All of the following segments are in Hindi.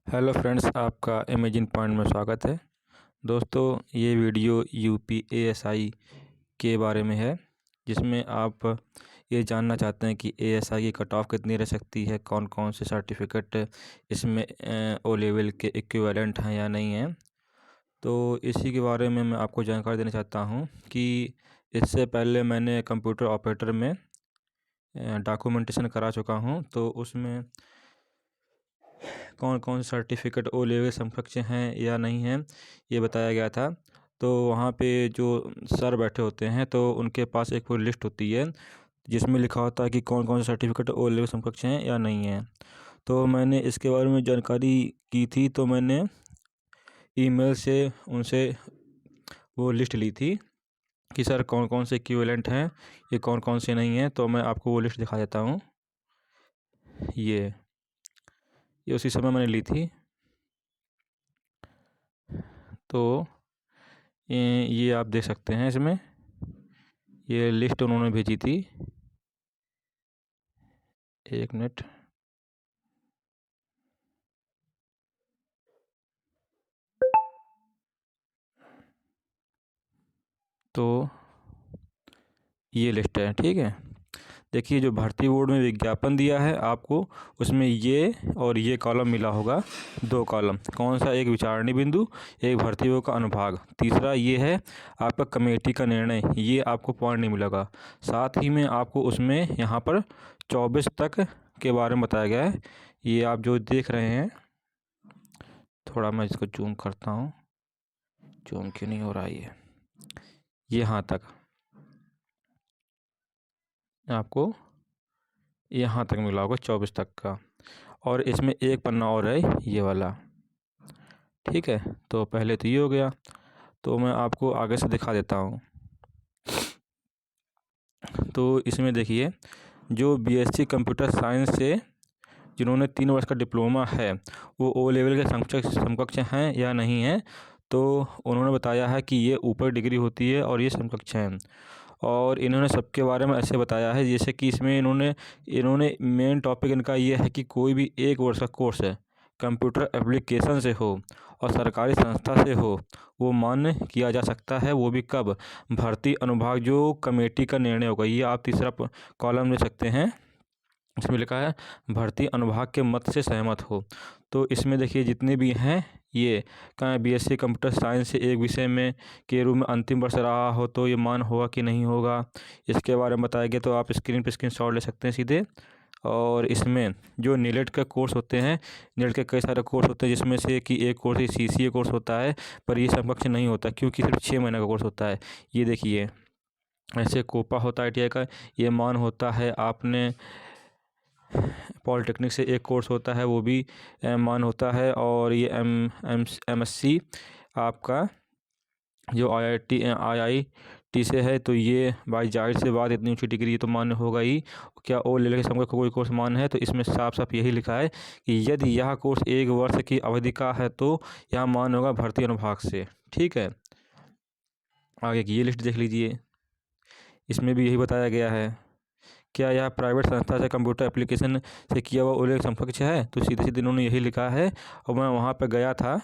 हेलो फ्रेंड्स, आपका अमेजिंग पॉइंट में स्वागत है। दोस्तों, ये वीडियो यूपी एएसआई के बारे में है, जिसमें आप ये जानना चाहते हैं कि एएसआई की कट ऑफ कितनी रह सकती है, कौन कौन से सर्टिफिकेट इसमें ओ लेवल के इक्विवेलेंट हैं या नहीं हैं। तो इसी के बारे में मैं आपको जानकारी देना चाहता हूँ कि इससे पहले मैंने कंप्यूटर ऑपरेटर में डॉक्यूमेंटेशन करा चुका हूँ। तो उसमें कौन कौन से सर्टिफिकेट ओ लेवल समकक्ष हैं या नहीं हैं, ये बताया गया था। तो वहाँ पे जो सर बैठे होते हैं तो उनके पास एक पूरी लिस्ट होती है जिसमें लिखा होता है कि कौन कौन से सर्टिफिकेट ओ लेवल समकक्ष हैं या नहीं हैं। तो मैंने इसके बारे में जानकारी की थी, तो मैंने ईमेल से उनसे वो लिस्ट ली थी कि सर कौन कौन से इक्विवेलेंट हैं, ये कौन कौन से नहीं हैं। तो मैं आपको वो लिस्ट दिखा देता हूँ। ये उसी समय मैंने ली थी। तो ये आप देख सकते हैं, इसमें ये लिस्ट उन्होंने भेजी थी। एक मिनट। तो ये लिस्ट है, ठीक है। देखिए, जो भर्ती बोर्ड में विज्ञापन दिया है आपको, उसमें ये और ये कॉलम मिला होगा, दो कॉलम। कौन सा? एक विचारणी बिंदु, एक भर्ती बोर्ड का अनुभाग। तीसरा ये है आपका कमेटी का निर्णय, ये आपको पॉइंट नहीं मिलेगा। साथ ही में आपको उसमें यहाँ पर 24 तक के बारे में बताया गया है। ये आप जो देख रहे हैं, थोड़ा मैं इसको जूम करता हूँ, जूम क्यों नहीं हो रहा है। ये यहाँ तक, आपको यहाँ तक मिला होगा 24 तक का। और इसमें एक पन्ना और है, ये वाला, ठीक है। तो पहले तो ये हो गया, तो मैं आपको आगे से दिखा देता हूँ। तो इसमें देखिए, जो बीएससी कंप्यूटर साइंस से जिन्होंने 3 वर्ष का डिप्लोमा है, वो ओ लेवल के समकक्ष हैं या नहीं हैं। तो उन्होंने बताया है कि ये ऊपर डिग्री होती है और ये समकक्ष हैं। और इन्होंने सबके बारे में ऐसे बताया है, जैसे कि इसमें इन्होंने मेन टॉपिक इनका ये है कि कोई भी 1 वर्ष का कोर्स है, कंप्यूटर एप्लीकेशन से हो और सरकारी संस्था से हो, वो मान्य किया जा सकता है। वो भी कब? भर्ती अनुभाग जो कमेटी का निर्णय होगा। ये आप तीसरा कॉलम ले सकते हैं, इसमें लिखा है भर्ती अनुभाग के मत से सहमत हो। तो इसमें देखिए, जितने भी हैं, ये कहाँ बीएससी कंप्यूटर साइंस से एक विषय में के रूप में अंतिम वर्ष रहा हो तो ये मान होगा कि नहीं होगा, इसके बारे में बताया गया। तो आप स्क्रीन पे स्क्रीनशॉट ले सकते हैं सीधे। और इसमें जो नीलेट के कोर्स होते हैं, नीलेट के कई सारे कोर्स होते हैं, जिसमें से कि एक कोर्स सीसीए कोर्स होता है, पर ये समकक्ष नहीं होता क्योंकि सिर्फ 6 महीने का कोर्स होता है। ये देखिए, ऐसे कोपा होता है ITI का, ये मान होता है। आपने पॉलिटेक्निक से एक कोर्स होता है, वो भी मान होता है। और ये MSc आपका जो IIT से है, तो ये भाई जाहिर से बात, इतनी ऊंची डिग्री तो मान्य होगा ही। क्या ओ लेवल के समकक्ष कोई कोर्स मान्य है? तो इसमें साफ साफ यही लिखा है कि यदि यह कोर्स 1 वर्ष की अवधि का है तो यह मान्य होगा भर्ती अनुभाग से, ठीक है। आगे की ये लिस्ट देख लीजिए, इसमें भी यही बताया गया है। क्या यह प्राइवेट संस्था से कंप्यूटर एप्लीकेशन से किया हुआ उल्लेख समकक्ष है? तो सीधे सीधे इन्होंने यही लिखा है। और मैं वहाँ पर गया था,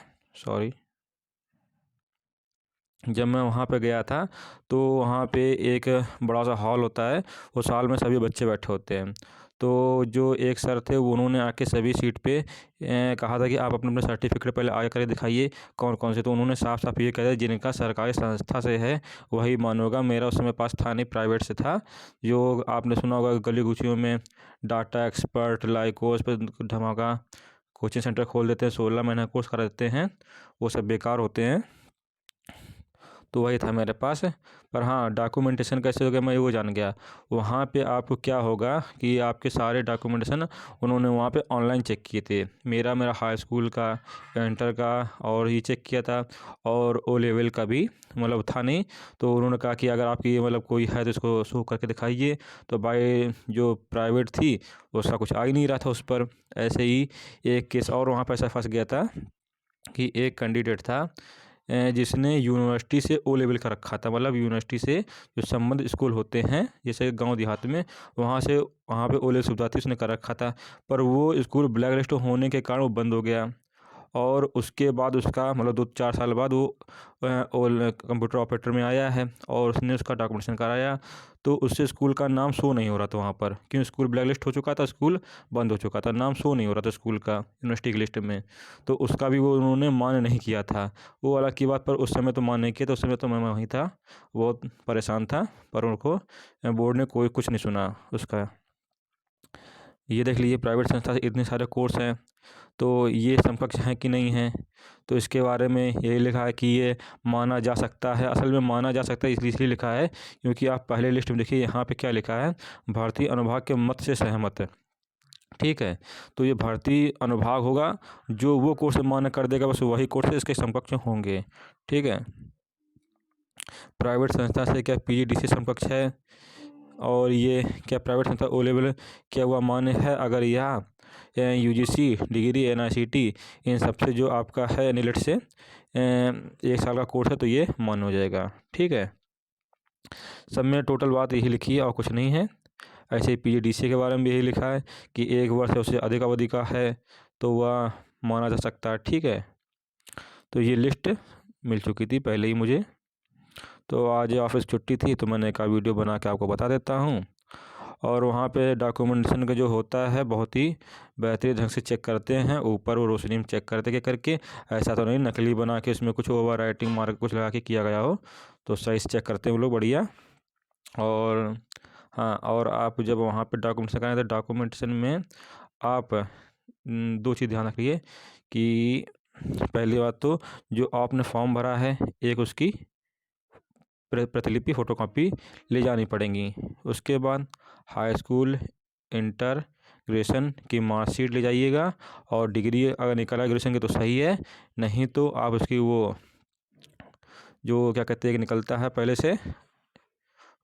जब मैं वहाँ पे गया था, तो वहाँ पे एक बड़ा सा हॉल होता है, उस हॉल में सभी बच्चे बैठे होते हैं। तो जो एक सर थे, वो उन्होंने आके सभी सीट पे कहा था कि आप अपने अपने सर्टिफिकेट पहले आगे करके दिखाइए कौन कौन से। तो उन्होंने साफ साफ ये कह दिया, जिनका सरकारी संस्था से है वही मान होगा। मेरा उस समय पास था नहीं, प्राइवेट से था। जो आपने सुना होगा गली गुचियों में डाटा एक्सपर्ट, लाइकोस पर धमाका कोचिंग सेंटर खोल देते हैं, 16 महीने कोर्स करा देते हैं, वो सब बेकार होते हैं। तो वही था मेरे पास। पर हाँ, डॉक्यूमेंटेशन कैसे हो गया, मैं वो जान गया। वहाँ पे आपको क्या होगा कि आपके सारे डॉक्यूमेंटेशन उन्होंने वहाँ पे ऑनलाइन चेक किए थे। मेरा हाई स्कूल का, इंटर का, और ये चेक किया था। और ओ लेवल का भी मतलब था नहीं। तो उन्होंने कहा कि अगर आपकी मतलब कोई है तो इसको शो करके दिखाइए। तो भाई जो प्राइवेट थी, उसका कुछ आ ही नहीं रहा था उस पर। ऐसे ही एक केस और वहाँ पर ऐसा फंस गया था कि एक कैंडिडेट था जिसने यूनिवर्सिटी से ओ लेवल का रखा था। मतलब यूनिवर्सिटी से जो संबंध स्कूल होते हैं, जैसे गांव देहात में, वहाँ पे ओ लेवल सुविधा थी, उसने कर रखा था। पर वो स्कूल ब्लैक लिस्ट होने के कारण वो बंद हो गया। और उसके बाद उसका मतलब 2-4 साल बाद वो कंप्यूटर ऑपरेटर में आया है और उसने उसका डॉक्यूमेंटेशन कराया, तो उससे स्कूल का नाम शो नहीं हो रहा था वहाँ पर, क्यों स्कूल ब्लैकलिस्ट हो चुका था, स्कूल बंद हो चुका था, नाम शो नहीं हो रहा था स्कूल का यूनिवर्सिटी की लिस्ट में। तो उसका भी वो उन्होंने मान्य नहीं किया था। वो अलग की बात, पर उस समय तो मान्य नहीं किया, तो उस समय तो मैं वहीं था, बहुत परेशान था, पर उनको बोर्ड ने कोई कुछ नहीं सुना उसका। ये देख लीजिए प्राइवेट संस्था से इतने सारे कोर्स हैं, तो ये समकक्ष हैं कि नहीं हैं, तो इसके बारे में यही लिखा है कि ये माना जा सकता है। असल में माना जा सकता है इसलिए लिखा है क्योंकि आप पहले लिस्ट में देखिए यहाँ पे क्या लिखा है, भारतीय अनुभाग के मत से सहमत है। ठीक है, तो ये भारतीय अनुभाग होगा, जो वो कोर्स मान्य कर देगा बस वही कोर्स इसके समकक्ष होंगे। ठीक है, प्राइवेट संस्था से क्या पीजीडीसी समकक्ष है, और ये क्या प्राइवेट संस्था ओ लेवल क्या हुआ मान्य है, अगर यह यूजीसी डिग्री एनआईसीटी इन सबसे जो आपका है नीलेट से 1 साल का कोर्स है, तो ये मान्य हो जाएगा। ठीक है, सब में टोटल बात यही लिखी है और कुछ नहीं है। ऐसे ही पीजीडीसी के बारे में भी यही लिखा है कि 1 वर्ष से उससे अधिक अवधि का है तो वह माना जा सकता है। ठीक है, तो ये लिस्ट मिल चुकी थी पहले ही मुझे, तो आज ऑफिस छुट्टी थी तो मैंने कहा वीडियो बना के आपको बता देता हूँ। और वहाँ पे डॉक्यूमेंटेशन का जो होता है बहुत ही बेहतरीन ढंग से चेक करते हैं, ऊपर वो रोशनी में चेक करते के करके, ऐसा तो नहीं नकली बना के इसमें कुछ ओवर राइटिंग मार्क कुछ लगा के किया गया हो, तो सही से चेक करते हैं वो लोग बढ़िया। और हाँ, और आप जब वहाँ पे डॉक्यूमेंटेशन कराएं तो डॉक्यूमेंटेशन में आप 2 चीज़ ध्यान रखिए कि पहली बात तो जो आपने फॉर्म भरा है एक उसकी प्रतिलिपि फ़ोटोकॉपी ले जानी पड़ेंगी। उसके बाद हाई स्कूल इंटर ग्रेजुएशन की मार्कशीट ले जाइएगा, और डिग्री अगर निकला ग्रेजुएशन की तो सही है, नहीं तो आप उसकी वो जो क्या कहते हैं कि निकलता है पहले से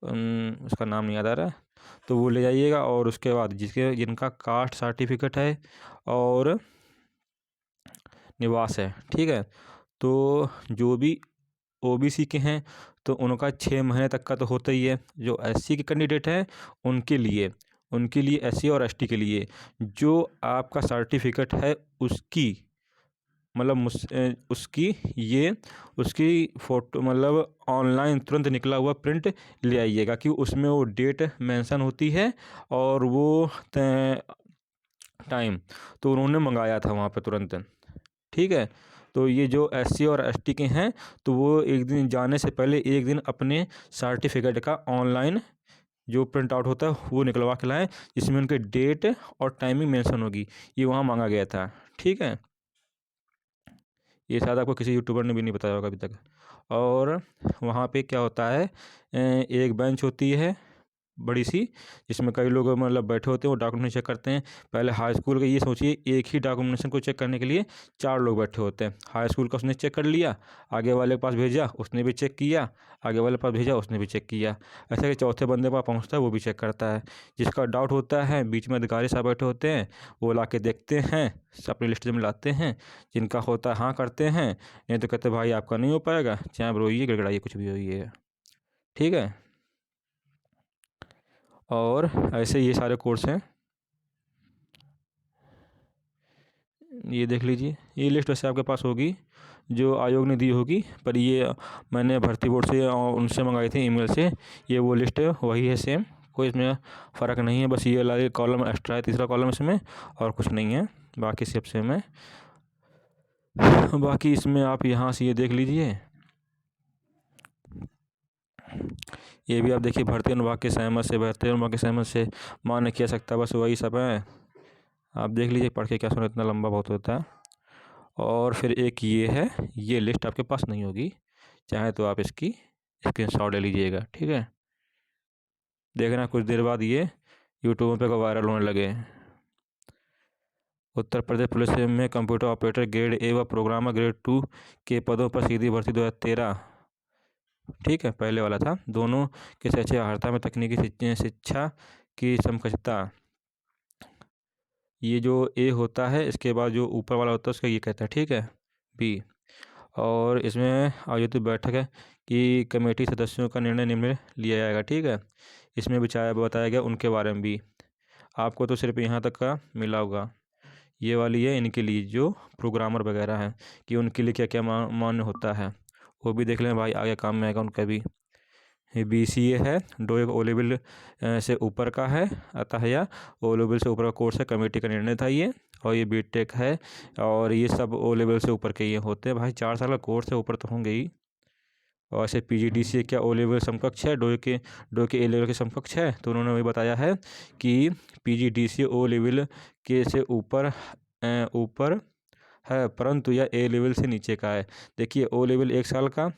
उसका नाम नहीं याद आ रहा, तो वो ले जाइएगा। और उसके बाद जिनका कास्ट सर्टिफिकेट है और निवास है, ठीक है, तो जो भी ओबीसी के हैं तो उनका 6 महीने तक का तो होता ही है। जो एससी के कैंडिडेट हैं उनके लिए एससी और एसटी के लिए जो आपका सर्टिफिकेट है उसकी मतलब उसकी फ़ोटो मतलब ऑनलाइन तुरंत निकला हुआ प्रिंट ले आइएगा, कि उसमें वो डेट मेंशन होती है और वो टाइम तो उन्होंने मंगाया था वहाँ पे तुरंत। ठीक है, तो ये जो एससी और एसटी के हैं तो वो एक दिन जाने से पहले एक दिन अपने सर्टिफिकेट का ऑनलाइन जो प्रिंट आउट होता है वो निकलवा के लाएँ, जिसमें उनके डेट और टाइमिंग मेंशन होगी, ये वहाँ मांगा गया था। ठीक है, ये शायद आपको किसी यूट्यूबर ने भी नहीं बताया होगा अभी तक। और वहाँ पे क्या होता है, एक बेंच होती है बड़ी सी, जिसमें कई लोग मतलब बैठे होते हैं, वो डॉक्यूमेंट चेक करते हैं। पहले हाई स्कूल का ये सोचिए, एक ही डॉक्यूमेंटेशन को चेक करने के लिए 4 लोग बैठे होते हैं। हाई स्कूल का उसने चेक कर लिया, आगे वाले के पास भेजा उसने भी चेक किया, आगे वाले के पास भेजा उसने भी चेक किया, ऐसे कि चौथे बंदे के पास पहुँचता है वो भी चेक करता है। जिसका डाउट होता है बीच में अधिकारी साहब बैठे होते हैं, वो ला के देखते हैं, अपनी लिस्ट में लाते हैं, जिनका होता है हाँ करते हैं, नहीं तो कहते भाई आपका नहीं हो पाएगा, चाहे आप रोइए गिड़गिड़ाइए कुछ भी होइए। ठीक है, और ऐसे ये सारे कोर्स हैं, ये देख लीजिए। ये लिस्ट वैसे आपके पास होगी जो आयोग ने दी होगी, पर ये मैंने भर्ती बोर्ड से उनसे मंगाई थी ईमेल से। ये वो लिस्ट वही है सेम, कोई इसमें फ़र्क नहीं है, बस ये वाला कॉलम एक्स्ट्रा है, तीसरा कॉलम इसमें, और कुछ नहीं है, बाकी सब सेम है। बाकी इसमें आप यहाँ से ये देख लीजिए, ये भी आप देखिए भर्ती अनुभाग के सहमत से मान्य किया सकता है, बस वही सब है। आप देख लीजिए पढ़ के, क्या सुना, इतना लंबा बहुत होता है। और फिर एक ये है, ये लिस्ट आपके पास नहीं होगी, चाहे तो आप इसकी स्क्रीनशॉट ले लीजिएगा। ठीक है, देखना कुछ देर बाद ये यूट्यूब पे वायरल होने लगे। उत्तर प्रदेश पुलिस में कंप्यूटर ऑपरेटर ग्रेड ए व प्रोग्रामर ग्रेड 2 के पदों पर सीधी भर्ती 2013। ठीक है, पहले वाला था। दोनों के शैक्षिक अर्हता में तकनीकी शिक्षा की समकक्षता, ये जो ए होता है इसके बाद जो ऊपर वाला होता है उसका ये कहता है। ठीक है, बी। और इसमें आयोजित बैठक है कि कमेटी सदस्यों का निर्णय निम्न लिया जाएगा। ठीक है, इसमें बताया गया उनके बारे में भी, आपको तो सिर्फ यहाँ तक का मिला होगा। ये वाली है इनके लिए जो प्रोग्रामर वगैरह हैं कि उनके लिए क्या क्या मान्य होता है, वो भी देख लें भाई, आगे काम में आएगा उनका भी। ये BCA है, जो एक ओ लेवल से ऊपर का है अतः या ओ लेवल से ऊपर का कोर्स है, कमेटी का निर्णय था ये। और ये BTech है, और ये सब ओ लेवल से ऊपर के ये होते हैं भाई, 4 साल का कोर्स है, ऊपर तो होंगे ही। और ऐसे PGDCA क्या ओ लेवल समकक्ष है, डो के ए लेवल के समकक्ष है, तो उन्होंने वही बताया है कि PGDCA ओ लेवल के से ऊपर ऊपर है, परंतु यह ए लेवल से नीचे का है। देखिए, ओ लेवल 1 साल का,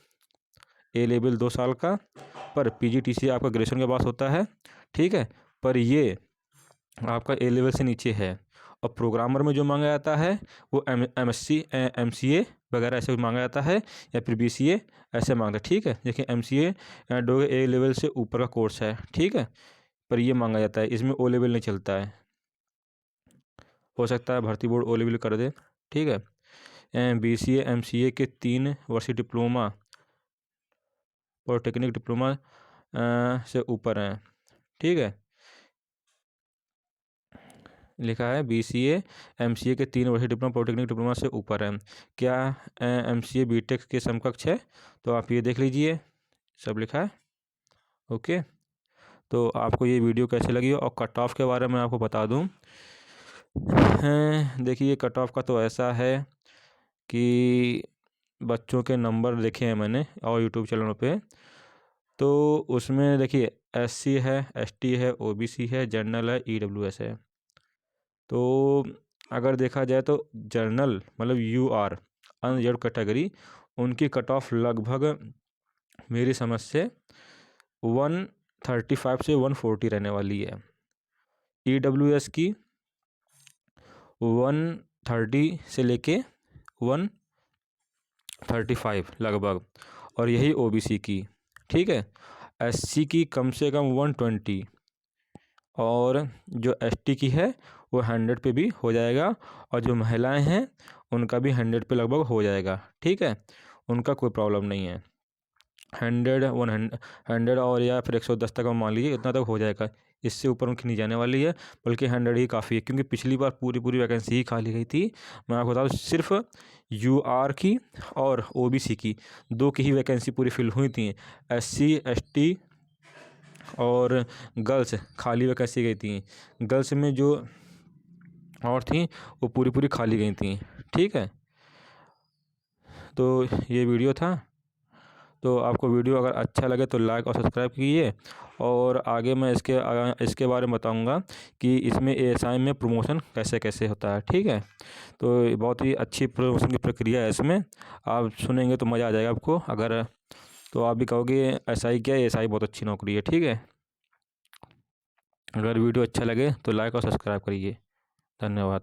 ए लेवल 2 साल का, पर PGDCA आपका ग्रेजुएशन के पास होता है, ठीक है, पर ये आपका ए लेवल से नीचे है। और प्रोग्रामर में जो मांगा जाता है वो MSc MCA वगैरह ऐसे मांगा जाता है, या फिर BCA ऐसे मांगता है, ठीक है। देखिए MCA डो ए लेवल से ऊपर का कोर्स है, ठीक है, पर ये मांगा जाता है, इसमें ओ लेवल नहीं चलता है। हो सकता है भर्ती बोर्ड ओ लेवल कर दे, ठीक है। BCA MCA के 3 वर्षीय डिप्लोमा पॉलिटेक्निक डिप्लोमा से ऊपर हैं, ठीक है। लिखा है BCA MCA के 3 वर्षीय डिप्लोमा पॉलिटेक्निक डिप्लोमा से ऊपर है। क्या MCA BTech के समकक्ष है? तो आप ये देख लीजिए, सब लिखा है। ओके, तो आपको ये वीडियो कैसे लगी, और कट ऑफ के बारे में आपको बता दूं। देखिए, कट ऑफ का तो ऐसा है कि बच्चों के नंबर देखे हैं मैंने और यूट्यूब चैनलों पे, तो उसमें देखिए SC है, ST है, OBC है, जनरल है, EWS है। तो अगर देखा जाए तो जर्नल मतलब UR अनरिजर्व कैटेगरी, उनकी कट ऑफ लगभग मेरी समझ से 135 से 140 रहने वाली है। EWS की 130 से लेके 135 लगभग, और यही OBC की, ठीक है। SC की कम से कम 120, और जो ST की है वो 100 पे भी हो जाएगा, और जो महिलाएं हैं उनका भी 100 पे लगभग हो जाएगा, ठीक है, उनका कोई प्रॉब्लम नहीं है। 100 और या फिर 110 तक मान लीजिए, इतना तक हो जाएगा, इससे ऊपर उनकी नहीं जाने वाली है, बल्कि 100 ही काफ़ी है, क्योंकि पिछली बार पूरी वैकेंसी ही खाली गई थी। मैं आपको बता दूँ, सिर्फ UR की और OBC की 2 की ही वैकेंसी पूरी फिल हुई थी। SC ST और गर्ल्स खाली वैकेंसी गई थी, गर्ल्स में जो और थी वो पूरी खाली गई थी, ठीक है। तो ये वीडियो था, तो आपको वीडियो अगर अच्छा लगे तो लाइक और सब्सक्राइब कीजिए, और आगे मैं इसके बारे में बताऊंगा कि इसमें ASI में प्रमोशन कैसे कैसे होता है, ठीक है। तो ये बहुत ही अच्छी प्रमोशन की प्रक्रिया है, इसमें आप सुनेंगे तो मज़ा आ जाएगा आपको, अगर तो आप भी कहोगे SI क्या, ASI बहुत अच्छी नौकरी है, ठीक है। अगर वीडियो अच्छा लगे तो लाइक और सब्सक्राइब करिए। धन्यवाद।